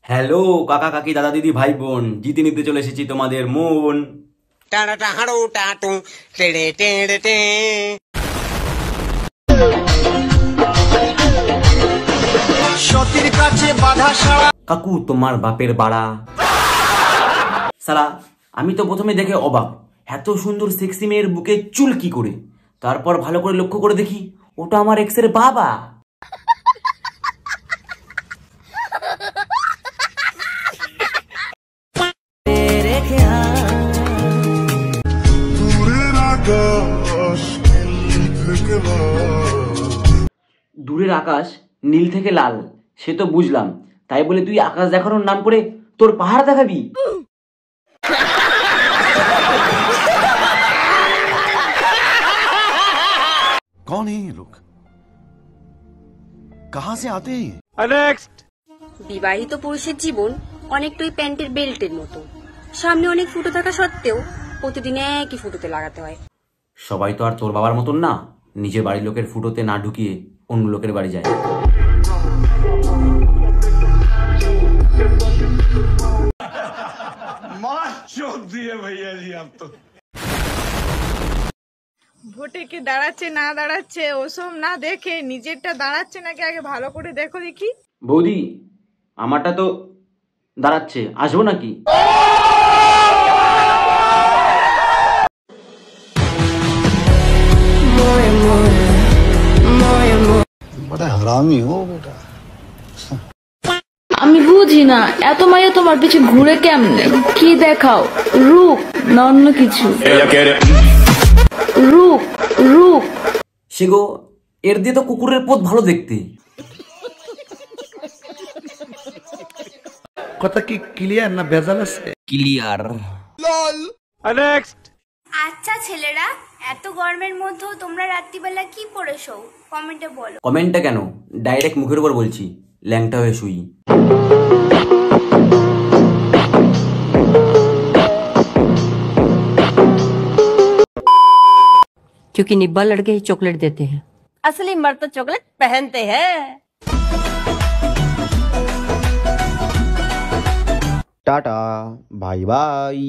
Hello কাকা কাকি দাদা দিদি ভাই বোন, জিতে নিতে চলে এসেছি তোমাদের মন। কাকু তোমার বাপের বাড়া। সালা আমি তো প্রথমে দেখে অবাক, এত সুন্দর সেক্সি মেয়ের বুকে চুল কি করে। তারপর ভালো করে লক্ষ্য করে দেখি ওটা আমার এক্সের বাবা। দূরের আকাশ নীল থেকে লাল সে তো বুঝলাম, তাই বলে তুই আকাশ দেখানোর নাম করে তোর পাহাড় দেখাবি? कौन है ये लोग? कहां से आते हैं? বিবাহিত পুরুষের জীবন অনেকটাই প্যান্টের বেল্টের মতো, সামনে অনেক ফুটো থাকা সত্ত্বেও প্রতিদিন একই ফুটোতে লাগাতে হয়। সবাই তো আর তোর বাবার মতন না, নিজের বাড়ির লোকের ফুটোতে না ঢুকিয়ে অন্য লোকের বাড়ি যায়। ভোটে কি দাঁড়াচ্ছে না দাঁড়াচ্ছে ওসব না দেখে নিজেরটা দাঁড়াচ্ছে নাকি আগে ভালো করে দেখো দেখি। বৌদি আমারটা তো দাঁড়াচ্ছে, আসবো নাকি? আমি বুঝি না এত মাইয়া তোমার পিছে ঘুরে কেমনে, কি দেখাও রূপ না অন্য কিছু? রূপ রূপ সেগো এর দিয়ে তো কুকুরের পোত ভালো দেখতে। কথা কি ক্লিয়ার না ভেজাল আছে? ক্লিয়ার। আচ্ছা ছেলেরা, এত গরমের মধ্যেও তোমরা রাত্রিবেলা কি পড়েছো কমেন্টে বলো। কমেন্টটা কেন, ডাইরেক্ট মুখের উপর বলছি, ল্যাংটা হয়ে শুই। क्योंकि निब्बा लड़के ही चॉकलेट देते हैं, असली मर्द तो चॉकलेट पहनते हैं। Tata bye bye.